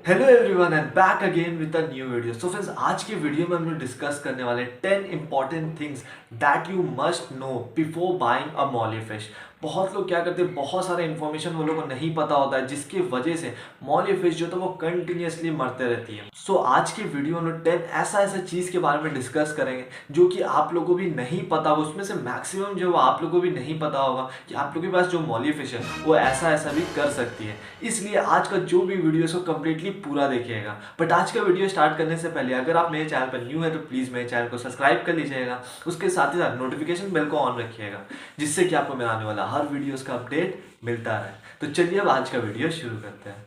Hello everyone and back again with a new video. So friends, आज के video में हम लोग डिस्कस करने वाले 10 important things that you must know before buying a Molly fish. बहुत लोग क्या करते हैं, बहुत सारा इन्फॉर्मेशन वो लोगों को नहीं पता होता है, जिसकी वजह से मॉली फिश जो था वो कंटिन्यूसली मरते रहती है। सो आज के वीडियो में 10 ऐसा ऐसा चीज़ के बारे में डिस्कस करेंगे जो कि आप लोगों को भी नहीं पता होगा। उसमें से मैक्सिमम जो आप लोगों को भी नहीं पता होगा कि आप लोगों के पास जो मॉली फिश है वो ऐसा ऐसा भी कर सकती है। इसलिए आज का जो भी वीडियो है उसको कंप्लीटली पूरा देखिएगा। बट आज का वीडियो स्टार्ट करने से पहले अगर आप मेरे चैनल पर न्यू है तो प्लीज़ मेरे चैनल को सब्सक्राइब कर लीजिएगा। उसके साथ ही साथ नोटिफिकेशन बेल को ऑन रखिएगा, जिससे कि आपको मेरा आने वाला हर वीडियोस का अपडेट मिलता रहे। तो चलिए अब आज का वीडियो शुरू करते हैं।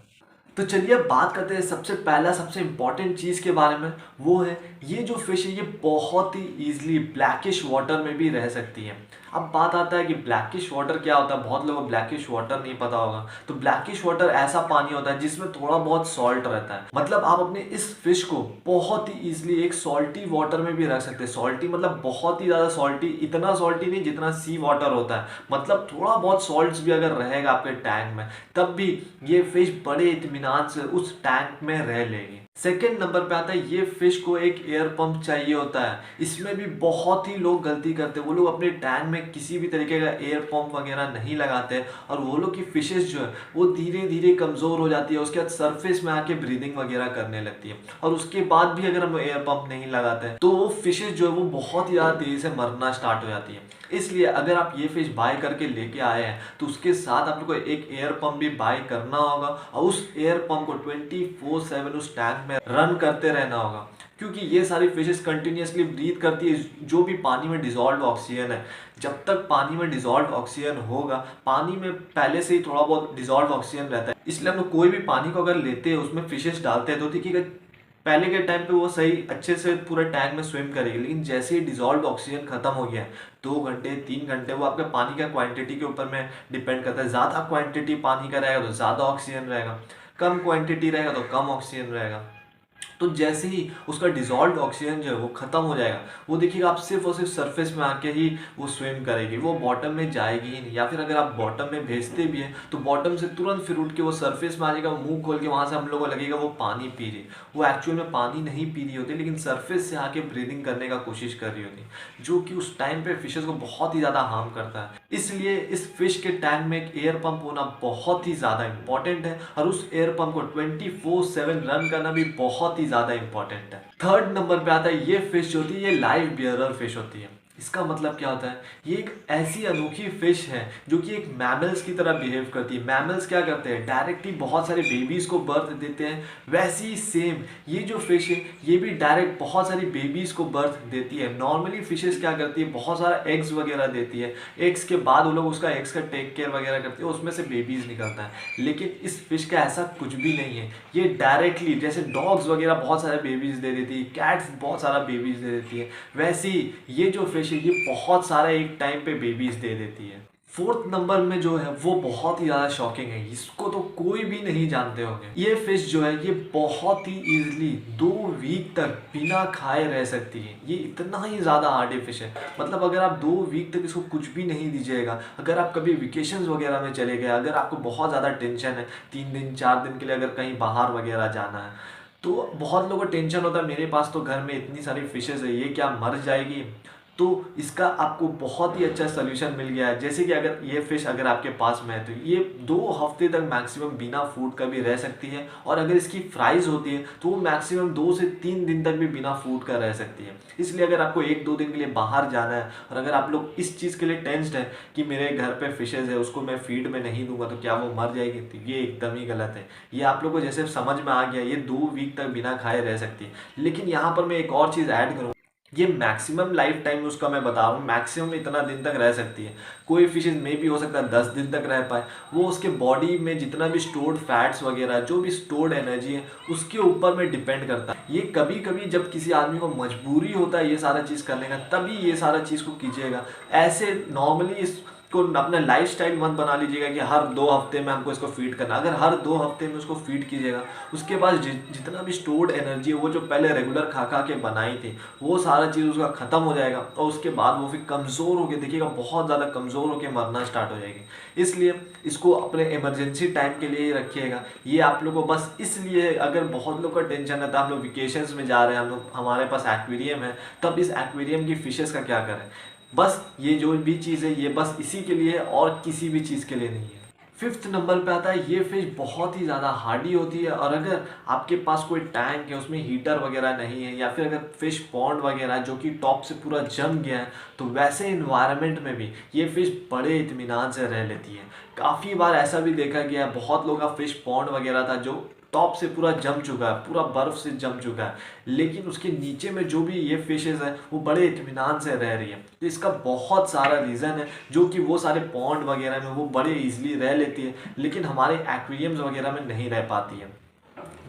तो चलिए अब बात करते हैं सबसे पहला सबसे इंपॉर्टेंट चीज़ के बारे में। वो है ये जो फिश है ये बहुत ही ईजिली ब्लैकिश वाटर में भी रह सकती है। अब बात आता है कि ब्लैकिश वाटर क्या होता है। बहुत लोगों को ब्लैकिश वाटर नहीं पता होगा। तो ब्लैकिश वाटर ऐसा पानी होता है जिसमें थोड़ा बहुत सॉल्ट रहता है। मतलब आप अपने इस फिश को बहुत ही ईजिली एक सॉल्टी वाटर में भी रख सकते हैं। सॉल्टी मतलब बहुत ही ज़्यादा सॉल्टी, इतना सॉल्टी नहीं जितना सी वाटर होता है। मतलब थोड़ा बहुत सॉल्ट्स भी अगर रहेगा आपके टैंक में तब भी ये फिश बड़े इत्मीनान से उस टैंक में रह लेगी। सेकेंड नंबर पे आता है ये फिश को एक एयर पंप चाहिए होता है। इसमें भी बहुत ही लोग गलती करते हैं। वो लोग अपने टैंक में किसी भी तरीके का एयर पंप वगैरह नहीं लगाते और वो लोग की फिशेस जो है वो धीरे धीरे कमज़ोर हो जाती है। उसके बाद सरफेस में आके ब्रीदिंग वगैरह करने लगती है। और उसके बाद भी अगर हम एयर पंप नहीं लगाते तो वो फिशेस जो है वो बहुत ही ज़्यादा तेज़ी से मरना स्टार्ट हो जाती है। इसलिए अगर आप ये फिश बाय करके लेके आए हैं तो उसके साथ आप लोग को एक एयर पंप भी बाय करना होगा और उस एयर पंप को 24/7 उस टैंक में रन करते रहना होगा। क्योंकि ये सारी फिशेस कंटिन्यूसली ब्रीथ करती है जो भी पानी में डिजॉल्व ऑक्सीजन है। जब तक पानी में डिजॉल्व ऑक्सीजन होगा, पानी में पहले से ही थोड़ा बहुत डिजॉल्व ऑक्सीजन रहता है। इसलिए हम लोग कोई भी पानी को अगर लेते हैं उसमें फिशेस डालते हैं तो देखिएगा पहले के टाइम पे वो सही अच्छे से पूरे टैंक में स्विम करेगी। लेकिन जैसे ही डिजॉल्व ऑक्सीजन खत्म हो गया है 2 घंटे 3 घंटे, वो आपके पानी का क्वांटिटी के ऊपर में डिपेंड करता है। ज़्यादा क्वांटिटी पानी का रहेगा तो ज़्यादा ऑक्सीजन रहेगा, कम क्वांटिटी रहेगा तो कम ऑक्सीजन रहेगा। तो जैसे ही उसका डिजॉल्व ऑक्सीजन जो है वो खत्म हो जाएगा, वो देखिएगा आप सिर्फ और सिर्फ सरफेस में आके ही वो स्विम करेगी, वो बॉटम में जाएगी ही नहीं। या फिर अगर आप बॉटम में भेजते भी हैं तो बॉटम से तुरंत फिर उठ के वो सरफेस में आ जाएगा, मुंह खोल के वहाँ से हम लोगों को लगेगा वो पानी पी रही। वो एक्चुअल में पानी नहीं पी रही होती, लेकिन सरफेस से आके ब्रीदिंग करने का कोशिश कर रही होती, जो कि उस टाइम पे फिशेस को बहुत ही ज़्यादा हार्म करता है। इसलिए इस फिश के टैंक में एक एयर पंप होना बहुत ही ज़्यादा इंपॉर्टेंट है और उस एयर पंप को 24/7 रन करना भी बहुत ही ज़्यादा इंपॉर्टेंट है। थर्ड नंबर पे आता है ये फिश जो होती है ये लाइव बियरर फिश होती है। इसका मतलब क्या होता है, ये एक ऐसी अनोखी फिश है जो कि एक मैमल्स की तरह बिहेव करती है। मैमल्स क्या करते हैं, डायरेक्टली बहुत सारे बेबीज को बर्थ देते हैं। वैसे ही सेम ये जो फिश है ये भी डायरेक्ट बहुत सारी बेबीज को बर्थ देती है। नॉर्मली फिशेस क्या करती है, बहुत सारा एग्स वगैरह देती है। एग्स के बाद वो लोग उसका एग्स का टेक केयर वगैरह करते हैं, उसमें से बेबीज निकलता है। लेकिन इस फिश का ऐसा कुछ भी नहीं है। ये डायरेक्टली जैसे डॉग्स वगैरह बहुत सारे बेबीज दे देती है, कैट्स बहुत सारा बेबीज दे देती है, वैसे ही ये जो फिश ये बहुत सारा एक टाइम पे बेबीज दे देती है। फोर्थ नंबर में जो है वो बहुत ही ज़्यादा शॉकिंग है, इसको तो कोई भी नहीं जानते होंगे। ये फिश जो है ये बहुत ही इजीली 2 वीक तक बिना खाए रह सकती है। ये इतना ही ज़्यादा हार्डी फिश है। मतलब अगर आप 2 वीक तक इसको कुछ भी नहीं दीजिएगा, अगर आप कभी वेकेशंस वगैरह में चले गए, अगर आपको बहुत ज़्यादा टेंशन है 3 दिन 4 दिन के लिए अगर कहीं बाहर वगैरह जाना है, तो बहुत लोगों को टेंशन होता है मेरे पास तो घर में इतनी सारी फिशेज़ है, ये क्या मर जाएगी। तो इसका आपको बहुत ही अच्छा सोल्यूशन मिल गया है। जैसे कि अगर ये फिश अगर आपके पास में है तो ये 2 हफ्ते तक मैक्सिमम बिना फूड का भी रह सकती है। और अगर इसकी फ्राइज होती है तो वो मैक्सिमम 2 से 3 दिन तक भी बिना फूड का रह सकती है। इसलिए अगर आपको 1-2 दिन के लिए बाहर जाना है और अगर आप लोग इस चीज़ के लिए टेंस्ड है कि मेरे घर पे फिशेज़ है उसको मैं फीड में नहीं दूंगा तो क्या वो मर जाएगी, तो ये एकदम ही गलत है। ये आप लोग को जैसे समझ में आ गया, ये 2 वीक तक बिना खाए रह सकती है। लेकिन यहाँ पर मैं एक और चीज़ ऐड करूँ, ये मैक्सिमम लाइफ टाइम उसका मैं बता रहा हूँ, मैक्सिमम इतना दिन तक रह सकती है। कोई फिशेज में भी हो सकता है 10 दिन तक रह पाए। वो उसके बॉडी में जितना भी स्टोर्ड फैट्स वगैरह जो भी स्टोर्ड एनर्जी है उसके ऊपर में डिपेंड करता है। ये कभी कभी जब किसी आदमी को मजबूरी होता है ये सारा चीज़ करने का तभी ये सारा चीज़ को कीजिएगा। ऐसे नॉर्मली इस को अपना लाइफस्टाइल मत बना लीजिएगा कि हर 2 हफ्ते में हमको इसको फीड करना। अगर हर 2 हफ्ते में उसको फीड कीजिएगा, उसके बाद जितना भी स्टोर्ड एनर्जी है वो जो पहले रेगुलर खा खा के बनाई थी वो सारा चीज़ उसका ख़त्म हो जाएगा, और उसके बाद वो फिर कमज़ोर होकर देखिएगा बहुत ज़्यादा कमज़ोर होकर मरना स्टार्ट हो जाएगी। इसलिए इसको अपने इमरजेंसी टाइम के लिए ही रखिएगा। ये आप लोग को बस इसलिए, अगर बहुत लोग का टेंशन रहता है हम लोग वेकेशंस में जा रहे हैं, हम लोग हमारे पास एक्वेरियम है, तब इस एक्वेरियम की फिशेस का क्या करें। बस ये जो भी चीज़ है ये बस इसी के लिए है और किसी भी चीज़ के लिए नहीं है। फिफ्थ नंबर पे आता है, ये फिश बहुत ही ज़्यादा हार्डी होती है, और अगर आपके पास कोई टैंक है उसमें हीटर वगैरह नहीं है, या फिर अगर फिश पॉन्ड वगैरह जो कि टॉप से पूरा जम गया है, तो वैसे इन्वायरमेंट में भी ये फिश बड़े इत्मीनान से रह लेती है। काफ़ी बार ऐसा भी देखा गया है, बहुत लोग का फिश पॉन्ड वगैरह था जो टॉप से पूरा जम चुका है, पूरा बर्फ़ से जम चुका है, लेकिन उसके नीचे में जो भी ये फिशेस हैं वो बड़े इत्मीनान से रह रही है। तो इसका बहुत सारा रीज़न है, जो कि वो सारे पॉन्ड वगैरह में वो बड़े ईजिली रह लेती है, लेकिन हमारे एक्वेरियम्स वगैरह में नहीं रह पाती है।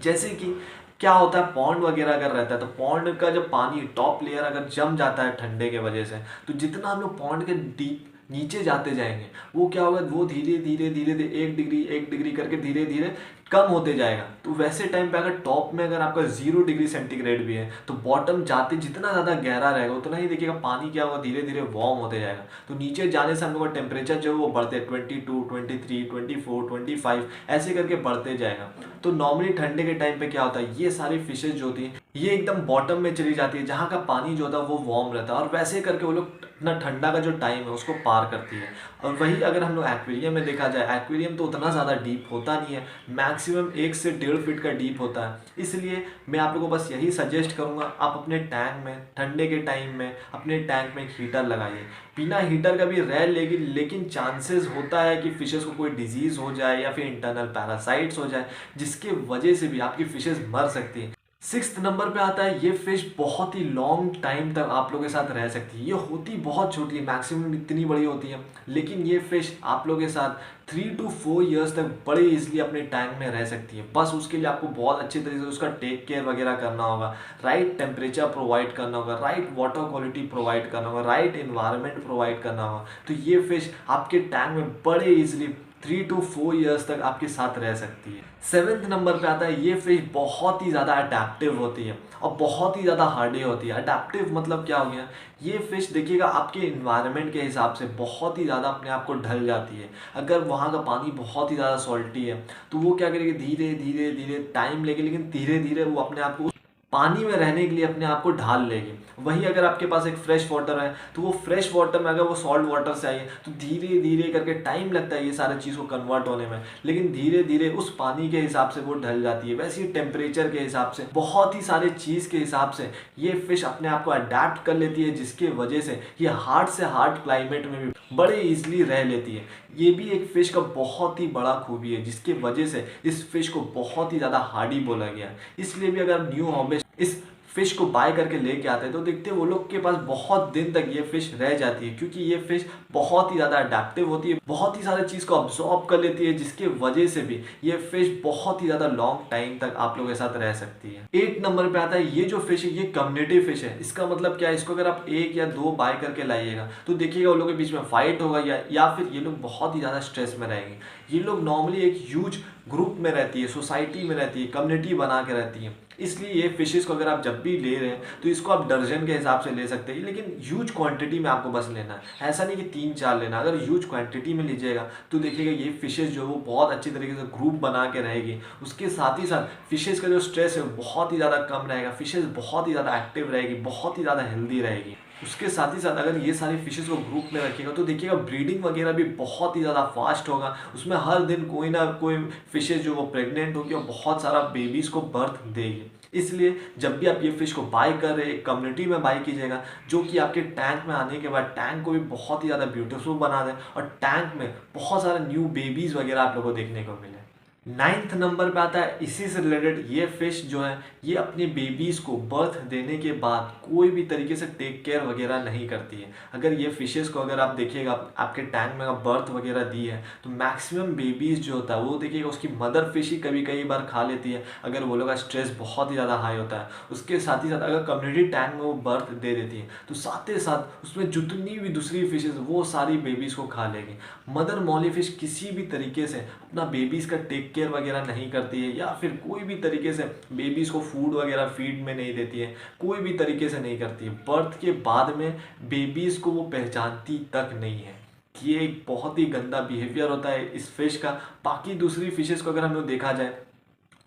जैसे कि क्या होता है, पॉन्ड वगैरह अगर रहता है तो पॉन्ड का जब पानी टॉप लेयर अगर जम जाता है ठंडे के वजह से, तो जितना हम लोग पॉन्ड के डीप नीचे जाते जाएंगे वो क्या होगा, वो धीरे धीरे धीरे धीरे 1 डिग्री करके धीरे धीरे कम होते जाएगा। तो वैसे टाइम पे अगर टॉप में अगर आपका 0 डिग्री सेंटीग्रेड भी है, तो बॉटम जाते जितना ज़्यादा गहरा रहेगा उतना ही देखिएगा पानी क्या होगा, धीरे धीरे वार्म होते जाएगा। तो नीचे जाने से हम लोग का टेम्परेचर जो है वो बढ़ते 22, 23, 24, 25 ऐसे करके बढ़ते जाएगा। तो नॉर्मली ठंडे के टाइम पे क्या होता है, ये सारी फिशेज जो होती हैं ये एकदम बॉटम में चली जाती है जहाँ का पानी जो होता है वो वार्म रहता है, और वैसे करके वो लोग अपना ठंडा का जो टाइम है उसको पार करती है। और वही अगर हम लोग एक्वेरियम में देखा जाए, एक्वेरियम तो उतना ज़्यादा डीप होता नहीं है, मैक्सिमम 1 से 1.5 फीट का डीप होता है। इसलिए मैं आप लोगों को बस यही सजेस्ट करूँगा, आप अपने टैंक में ठंडे के टाइम में अपने टैंक में एक हीटर लगाइए। बिना हीटर का भी रह लेगी, लेकिन चांसेस होता है कि फिशेस को कोई डिजीज़ हो जाए या फिर इंटरनल पैरासाइट्स हो जाए, जिसके वजह से भी आपकी फिशेस मर सकती हैं। सिक्स्थ नंबर पे आता है, ये फिश बहुत ही लॉन्ग टाइम तक आप लोगों के साथ रह सकती है। ये होती बहुत छोटी है, मैक्सिमम इतनी बड़ी होती है, लेकिन ये फिश आप लोगों के साथ 3 to 4 ईयर्स तक बड़े इजीली अपने टैंक में रह सकती है। बस उसके लिए आपको बहुत अच्छे तरीके से उसका टेक केयर वगैरह करना होगा, राइट टेम्परेचर प्रोवाइड करना होगा, राइट वाटर क्वालिटी प्रोवाइड करना होगा, राइट इन्वायरमेंट प्रोवाइड करना होगा। तो ये फिश आपके टैंक में बड़े इजीली 3 to 4 ईयर्स तक आपके साथ रह सकती है। सेवेंथ नंबर पे आता है, ये फिश बहुत ही ज़्यादा अडेप्टिव होती है और बहुत ही ज़्यादा हार्डी होती है। अडेप्टिव मतलब क्या हो गया, ये फिश देखिएगा आपके इन्वायरमेंट के हिसाब से बहुत ही ज़्यादा अपने आप को ढल जाती है। अगर वहाँ का पानी बहुत ही ज़्यादा सॉल्टी है तो वो क्या करेगी, धीरे धीरे धीरे टाइम लेगी, लेकिन धीरे धीरे वो अपने आप को पानी में रहने के लिए अपने आप को ढाल लेगी। वहीं अगर आपके पास एक फ्रेश वाटर है तो वो फ्रेश वाटर में अगर वो सॉल्ट वाटर से आई है तो धीरे धीरे करके टाइम लगता है ये सारी चीज़ को कन्वर्ट होने में, लेकिन धीरे धीरे उस पानी के हिसाब से वो ढल जाती है। वैसे ही टेम्परेचर के हिसाब से, बहुत ही सारे चीज़ के हिसाब से ये फिश अपने आप को अडेप्ट कर लेती है, जिसके वजह से ये हार्ड से हार्ड क्लाइमेट में भी बड़े ईजिली रह लेती है। ये भी एक फ़िश का बहुत ही बड़ा खूबी है, जिसके वजह से इस फिश को बहुत ही ज़्यादा हार्डी बोला गया। इसलिए भी अगर न्यू हॉबिस्ट इस फिश को बाय करके लेके आते हैं तो देखते हैं वो लोग के पास बहुत दिन तक ये फिश रह जाती है, क्योंकि ये फिश बहुत ही ज़्यादा अडेप्टिव होती है, बहुत ही सारे चीज़ को अब्सॉर्ब कर लेती है, जिसके वजह से भी ये फिश बहुत ही ज़्यादा लॉन्ग टाइम तक आप लोगों के साथ रह सकती है। 8 नंबर पे आता है, ये जो फिश है ये कम्युनिटी फिश है। इसका मतलब क्या है, इसको अगर आप 1 या 2 बाय करके लाइएगा तो देखिएगा उन लोगों के बीच में फाइट होगा, या फिर ये लोग बहुत ही ज़्यादा स्ट्रेस में रहेंगे। ये लोग नॉर्मली एक ह्यूज ग्रुप में रहती है, सोसाइटी में रहती है, कम्युनिटी बना के रहती है। इसलिए ये फिशेस को अगर आप जब भी ले रहे हैं तो इसको आप दर्जन के हिसाब से ले सकते हैं, लेकिन ह्यूज क्वांटिटी में आपको बस लेना है। ऐसा नहीं कि 3-4 लेना, अगर ह्यूज क्वांटिटी में लीजिएगा तो देखिएगा ये फिशेस जो है वो बहुत अच्छी तरीके से ग्रुप बना के रहेगी। उसके साथ ही साथ फिशेस का जो स्ट्रेस है बहुत ही ज़्यादा कम रहेगा, फिशेस बहुत ही ज़्यादा एक्टिव रहेगी, बहुत ही ज़्यादा हेल्दी रहेगी। उसके साथ ही साथ अगर ये सारी फिशेस को ग्रुप में रखिएगा तो देखिएगा ब्रीडिंग वगैरह भी बहुत ही ज़्यादा फास्ट होगा। उसमें हर दिन कोई ना कोई फिशेस जो वो प्रेग्नेंट होगी और बहुत सारा बेबीज़ को बर्थ देगी। इसलिए जब भी आप ये फिश को बाय कर रहे हैं, कम्युनिटी में बाय कीजिएगा, जो कि आपके टैंक में आने के बाद टैंक को भी बहुत ही ज़्यादा ब्यूटीफुल बना दें और टैंक में बहुत सारे न्यू बेबीज़ वगैरह आप लोगों को देखने को मिले। नाइन्थ नंबर पे आता है इसी से रिलेटेड, ये फिश जो है ये अपने बेबीज़ को बर्थ देने के बाद कोई भी तरीके से टेक केयर वगैरह नहीं करती है। अगर ये फिशेस को अगर आप देखिएगा, आपके टैंक में बर्थ वगैरह दी है तो मैक्सिमम बेबीज़ जो होता है वो देखिएगा उसकी मदर फिश ही कभी कई बार खा लेती है, अगर वो लोग का स्ट्रेस बहुत ही ज़्यादा हाई होता है। उसके साथ ही साथ अगर कम्युनिटी टैंक में वो बर्थ दे देती है तो साथ ही साथ उसमें जितनी भी दूसरी फिशेज वो सारी बेबीज़ को खा लेगी। मदर मौली फिश किसी भी तरीके से अपना बेबीज़ का टेक केयर वगैरह नहीं करती है, या फिर कोई भी तरीके से बेबीज़ को फूड वगैरह फीड में नहीं देती है, कोई भी तरीके से नहीं करती है। बर्थ के बाद में बेबीज़ को वो पहचानती तक नहीं है। ये एक बहुत ही गंदा बिहेवियर होता है इस फिश का। बाकी दूसरी फिशेस को अगर हम लोग देखा जाए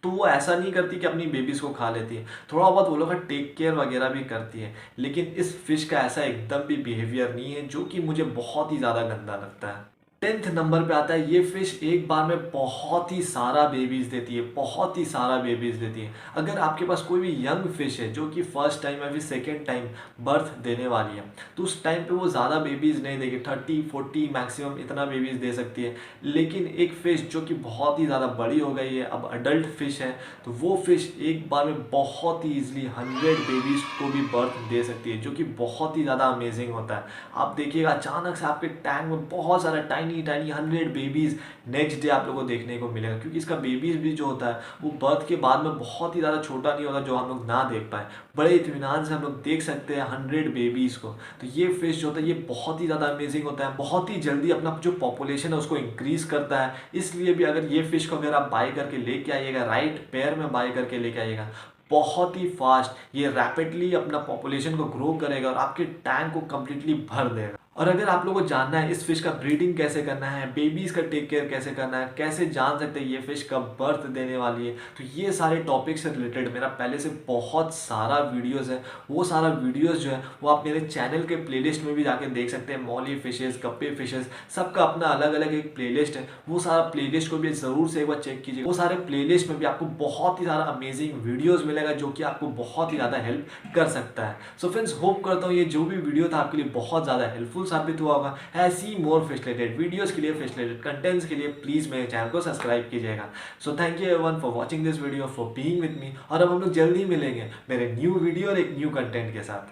तो वो ऐसा नहीं करती कि अपनी बेबीज़ को खा लेती है, थोड़ा बहुत वो लोग का टेक केयर वगैरह भी करती है। लेकिन इस फिश का ऐसा एकदम भी बिहेवियर नहीं है, जो कि मुझे बहुत ही ज़्यादा गंदा लगता है। 10th नंबर पे आता है ये फिश एक बार में बहुत ही सारा बेबीज़ देती है, बहुत ही सारा बेबीज़ देती है। अगर आपके पास कोई भी यंग फिश है जो कि फर्स्ट टाइम या फिर सेकेंड टाइम बर्थ देने वाली है तो उस टाइम पे वो ज़्यादा बेबीज़ नहीं देगी, 30-40 मैक्सिमम इतना बेबीज़ दे सकती है। लेकिन एक फ़िश जो कि बहुत ही ज़्यादा बड़ी हो गई है, अब अडल्ट फिश है, तो वो फिश एक बार में बहुत ही ईजिली 100 बेबीज़ को भी बर्थ दे सकती है, जो कि बहुत ही ज़्यादा अमेजिंग होता है। आप देखिएगा अचानक से आपके टैंक में बहुत सारा tiny tiny 100 babies next day आप लोगों को देखने को मिलेगा, क्योंकि इसका बेबीज़ भी जो होता है वो बर्थ के बाद में बहुत ही ज़्यादा छोटा नहीं होता जो हम लोग ना देख पाए, बड़े इत्मीनान से हम लोग देख सकते हैं 100 बेबीज़ को। तो ये फिश जो होता है ये बहुत ही ज़्यादा अमेजिंग होता है, बहुत ही जल्दी अपना जो पॉपुलेशन है उसको इंक्रीज़ करता है। इसलिए भी अगर ये फिश को अगर आप बाय करके लेके आइएगा, राइट पेयर में बाय करके लेके आइएगा, बहुत ही फास्ट ये रैपिडली अपना पॉपुलेशन को ग्रो करेगा और आपके टैंक को कंप्लीटली भर देगा। और अगर आप लोगों को जानना है इस फिश का ब्रीडिंग कैसे करना है, बेबीज़ का टेक केयर कैसे करना है, कैसे जान सकते हैं ये फिश कब बर्थ देने वाली है, तो ये सारे टॉपिक से रिलेटेड मेरा पहले से बहुत सारा वीडियोस है। वो सारा वीडियोस जो है वो आप मेरे चैनल के प्लेलिस्ट में भी जाके देख सकते हैं। मौली फिशेस, गप्पे फिशेस, सबका अपना अलग अलग एक प्लेलिस्ट है। वो सारा प्लेलिस्ट को भी ज़रूर से एक बार चेक कीजिए। वो सारे प्लेलिस्ट में भी आपको बहुत ही सारा अमेजिंग वीडियोज़ मिलेगा जो कि आपको बहुत ही ज़्यादा हेल्प कर सकता है। सो फ्रेंड्स, होप करता हूँ ये जो भी वीडियो था आपके लिए बहुत ज़्यादा हेल्पफुल साबित हुआ होगा। ऐसी मोर फिश रिलेटेड वीडियोस के लिए, फिश रिलेटेड कंटेंट्स के लिए प्लीज मेरे चैनल को सब्सक्राइब कीजिएगा। So thank you everyone for watching this video, for being with me. और अब हम लोग जल्दी मिलेंगे मेरे न्यू वीडियो और एक न्यू कंटेंट के साथ।